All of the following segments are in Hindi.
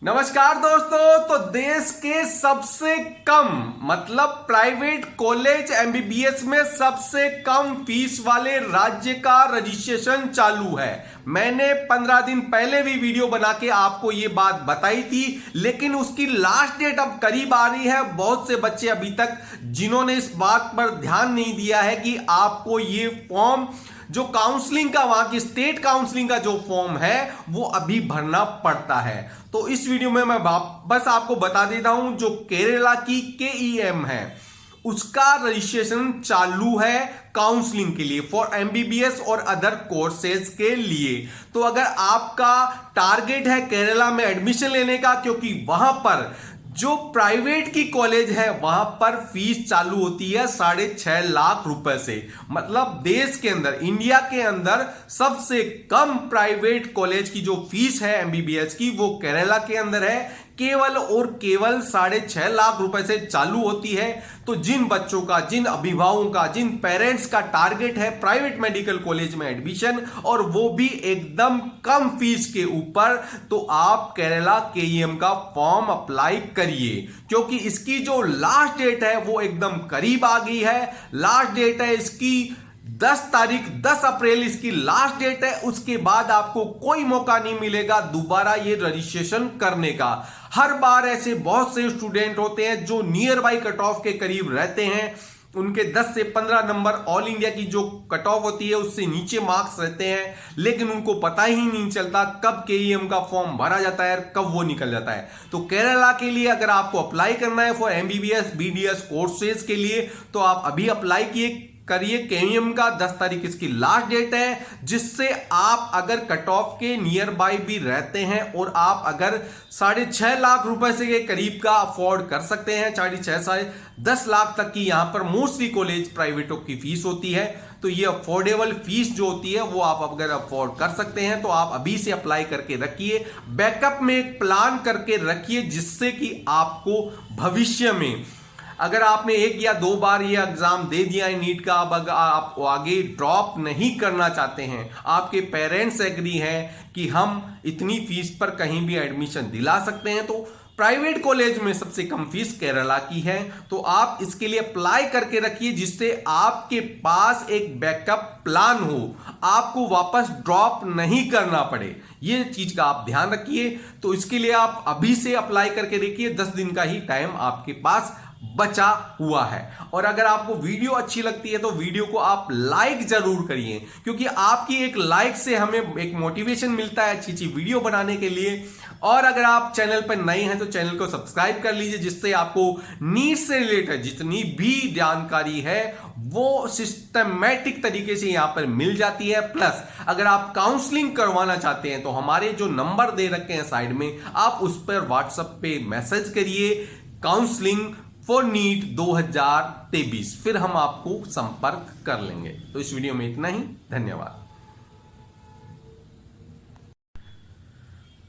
नमस्कार दोस्तों। तो देश के सबसे कम मतलब प्राइवेट कॉलेज एमबीबीएस में सबसे कम फीस वाले राज्य का रजिस्ट्रेशन चालू है। मैंने 15 दिन पहले भी वीडियो बना के आपको ये बात बताई थी, लेकिन उसकी लास्ट डेट अब करीब आ रही है। बहुत से बच्चे अभी तक जिन्होंने इस बात पर ध्यान नहीं दिया है कि आपको ये फॉर्म जो काउंसलिंग का वहां की स्टेट काउंसलिंग का जो फॉर्म है वो अभी भरना पड़ता है। तो इस वीडियो में मैं बस आपको बता देता हूं, जो केरला की केईएम है उसका रजिस्ट्रेशन चालू है काउंसलिंग के लिए फॉर एमबीबीएस और अदर कोर्सेज के लिए। तो अगर आपका टारगेट है केरला में एडमिशन लेने का, क्योंकि वहां पर जो प्राइवेट की कॉलेज है वहां पर फीस चालू होती है 6.5 लाख रुपए से। मतलब देश के अंदर, इंडिया के अंदर सबसे कम प्राइवेट कॉलेज की जो फीस है एमबीबीएस की वो केरला के अंदर है, केवल और केवल 6.5 लाख रुपए से चालू होती है। तो जिन बच्चों का, जिन अभिभावकों का, जिन पेरेंट्स का टारगेट है प्राइवेट मेडिकल कॉलेज में एडमिशन और वो भी एकदम कम फीस के ऊपर, तो आप केरला केईएम का फॉर्म अप्लाई करिए, क्योंकि इसकी जो लास्ट डेट है वो एकदम करीब आ गई है। लास्ट डेट है इसकी 10 अप्रैल इसकी लास्ट डेट है। उसके बाद आपको कोई मौका नहीं मिलेगा दोबारा ये रजिस्ट्रेशन करने का। हर बार ऐसे बहुत से स्टूडेंट होते हैं जो नियर बाई कट ऑफ के करीब रहते हैं, उनके 10 से 15 नंबर ऑल इंडिया की जो कट ऑफ होती है उससे नीचे मार्क्स रहते हैं, लेकिन उनको पता ही नहीं चलता कब केईएम का फॉर्म भरा जाता है और कब वो निकल जाता है। तो केरला के लिए अगर आपको अप्लाई करना है फॉर एमबीबीएस बीडीएस कोर्सेज के लिए, तो आप अभी अप्लाई करिए। केईएम का 10 तारीख इसकी लास्ट डेट है, जिससे आप अगर कट ऑफ के नियर बाय भी रहते हैं और आप अगर 6.5 लाख रुपए से के करीब का अफोर्ड कर सकते हैं, 6.5 से 10 लाख तक की यहां पर मोस्टली कॉलेज प्राइवेटों की फीस होती है, तो ये अफोर्डेबल फीस जो होती है वो आप अगर अफोर्ड कर सकते हैं तो आप अभी से अप्लाई करके रखिए। बैकअप में एक प्लान करके रखिए, जिससे कि आपको भविष्य में अगर आपने 1 या 2 बार ये एग्जाम दे दिया है नीट का, अब अगर आप आगे ड्रॉप नहीं करना चाहते हैं, आपके पेरेंट्स एग्री हैं कि हम इतनी फीस पर कहीं भी एडमिशन दिला सकते हैं, तो प्राइवेट कॉलेज में सबसे कम फीस केरला की है, तो आप इसके लिए अप्लाई करके रखिए, जिससे आपके पास एक बैकअप प्लान हो, आपको वापस ड्रॉप नहीं करना पड़े। ये चीज का आप ध्यान रखिए। तो इसके लिए आप अभी से अप्लाई करके रखिए, 10 दिन का ही टाइम आपके पास बचा हुआ है। और अगर आपको वीडियो अच्छी लगती है तो वीडियो को आप लाइक जरूर करिए, क्योंकि आपकी एक लाइक से हमें एक मोटिवेशन मिलता है अच्छी अच्छी वीडियो बनाने के लिए। और अगर आप चैनल पर नए हैं तो चैनल को सब्सक्राइब कर लीजिए, जिससे आपको नीट से रिलेटेड जितनी भी जानकारी है वो सिस्टमैटिक तरीके से यहां पर मिल जाती है। प्लस अगर आप काउंसलिंग करवाना चाहते हैं तो हमारे जो नंबर दे रखे हैं साइड में, आप उस पर व्हाट्सएप पे मैसेज करिए, काउंसलिंग फॉर नीट 2023, फिर हम आपको संपर्क कर लेंगे। तो इस वीडियो में इतना ही, धन्यवाद।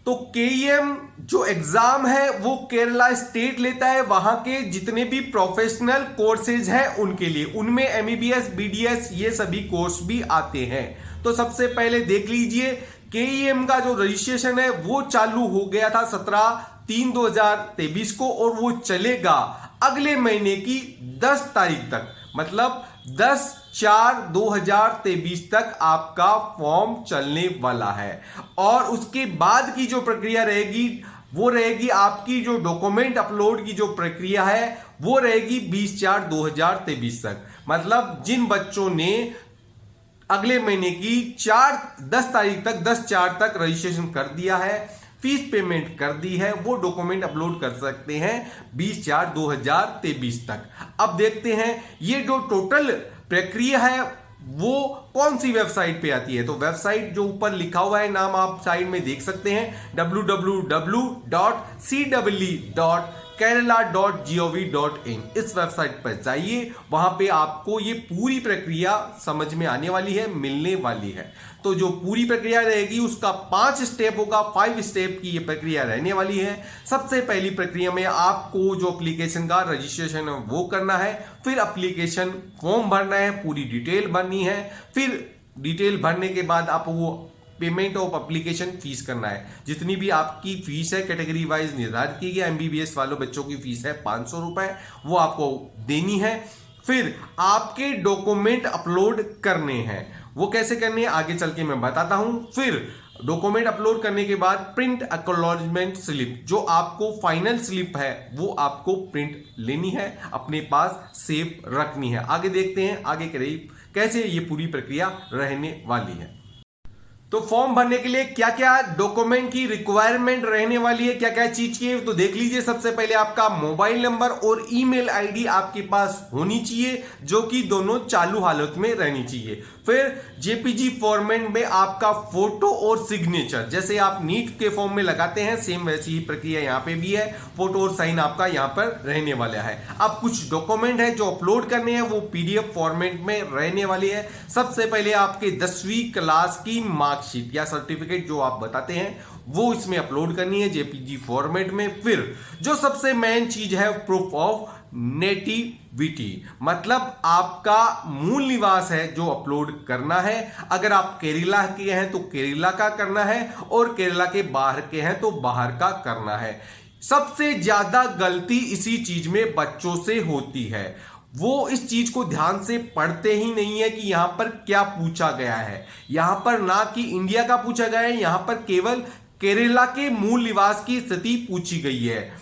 तो केईएम जो एग्जाम है वो केरला स्टेट लेता है, वहां के जितने भी प्रोफेशनल कोर्सेज हैं उनके लिए, उनमें एमबीबीएस बीडीएस ये सभी कोर्स भी आते हैं। तो सबसे पहले देख लीजिए, केईएम का जो रजिस्ट्रेशन है वो चालू हो गया था 17/3/2023 को, और वो चलेगा अगले महीने की 10 तारीख तक, मतलब 10/4/2023 तक आपका फॉर्म चलने वाला है। और उसके बाद की जो प्रक्रिया रहेगी वो रहेगी, आपकी जो डॉक्यूमेंट अपलोड की जो प्रक्रिया है वो रहेगी 20/4/2023 तक। मतलब जिन बच्चों ने अगले महीने की 10 तारीख तक, 10/4 तक रजिस्ट्रेशन कर दिया है, फीस पेमेंट कर दी है, वो डॉक्यूमेंट अपलोड कर सकते हैं 20/4/2023 तक। अब देखते हैं ये जो टोटल प्रक्रिया है वो कौन सी वेबसाइट पे आती है। तो वेबसाइट जो ऊपर लिखा हुआ है, नाम आप साइड में देख सकते हैं, www.cwe.kerala.gov.in। इस वेबसाइट पर जाइए, वहां पे आपको ये पूरी प्रक्रिया समझ में आने वाली है, मिलने वाली है। तो जो पूरी प्रक्रिया रहेगी उसका 5 स्टेप होगा, 5 स्टेप की ये प्रक्रिया रहने वाली है। सबसे पहली प्रक्रिया में आपको जो एप्लीकेशन का रजिस्ट्रेशन है वो करना है, फिर एप्लीकेशन फॉर्म भरना है, पूरी डिटेल भरनी है, फिर डिटेल भरने के बाद आप वो पेमेंट ऑफ एप्लीकेशन फीस करना है। जितनी भी आपकी फीस है कैटेगरी वाइज निर्धारित की गई, एमबीबीएस वालों बच्चों की फीस है 500 रुपए, वो आपको देनी है। फिर आपके डॉक्यूमेंट अपलोड करने हैं, वो कैसे करने हैं आगे चल के मैं बताता हूं। फिर डॉक्यूमेंट अपलोड करने के बाद प्रिंट एक्नॉलेजमेंट स्लिप, जो आपको फाइनल स्लिप है वो आपको प्रिंट लेनी है, अपने पास सेव रखनी है। आगे देखते हैं आगे कैसे ये पूरी प्रक्रिया रहने वाली है। तो फॉर्म भरने के लिए क्या क्या डॉक्यूमेंट की रिक्वायरमेंट रहने वाली है, क्या क्या चीज की है, तो देख लीजिए। सबसे पहले आपका मोबाइल नंबर और ईमेल आईडी आपके पास होनी चाहिए, जो कि दोनों चालू हालत में रहनी चाहिए। फिर जेपीजी फॉर्मेट में आपका फोटो और सिग्नेचर, जैसे आप नीट के फॉर्म में लगाते हैं सेम वैसी ही प्रक्रिया यहाँ पे भी है, फोटो और साइन आपका यहाँ पर रहने वाला है। अब कुछ डॉक्यूमेंट है जो अपलोड करने हैं, वो पीडीएफ फॉर्मेट में रहने वाली है। सबसे पहले आपके 10वीं क्लास की मार्कशीट या सर्टिफिकेट जो आप बताते हैं वो इसमें अपलोड करनी है जेपीजी फॉर्मेट में। फिर जो सबसे मेन चीज है प्रूफ ऑफ नेटिविटी, मतलब आपका मूल निवास है जो अपलोड करना है। अगर आप केरला के हैं तो केरला का करना है, और केरला के बाहर के हैं तो बाहर का करना है। सबसे ज्यादा गलती इसी चीज में बच्चों से होती है, वो इस चीज को ध्यान से पढ़ते ही नहीं है कि यहां पर क्या पूछा गया है। यहां पर ना कि इंडिया का पूछा गया है, यहां पर केवल केरला के मूल निवास की स्थिति पूछी गई है।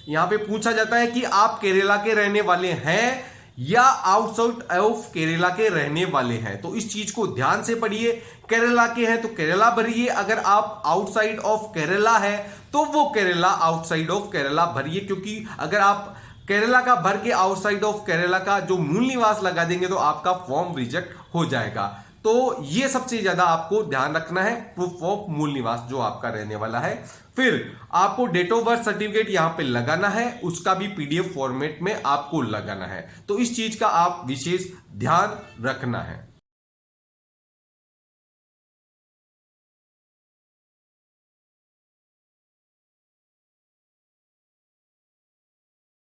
यहां पे पूछा जाता है कि आप केरला के रहने वाले हैं या आउटसाइड ऑफ केरला के रहने वाले हैं, तो इस चीज को ध्यान से पढ़िए। केरला के हैं तो केरला भरिए, अगर आप आउटसाइड ऑफ केरला है तो वो केरला आउटसाइड ऑफ केरला भरिए, क्योंकि अगर आप केरला का भर के आउटसाइड ऑफ केरला का जो मूल निवास लगा देंगे तो आपका फॉर्म रिजेक्ट हो जाएगा। तो ये सबसे ज्यादा आपको ध्यान रखना है, प्रूफ ऑफ मूल निवास जो आपका रहने वाला है। फिर आपको डेट ऑफ बर्थ सर्टिफिकेट यहां पे लगाना है, उसका भी पीडीएफ फॉर्मेट में आपको लगाना है। तो इस चीज का आप विशेष ध्यान रखना है।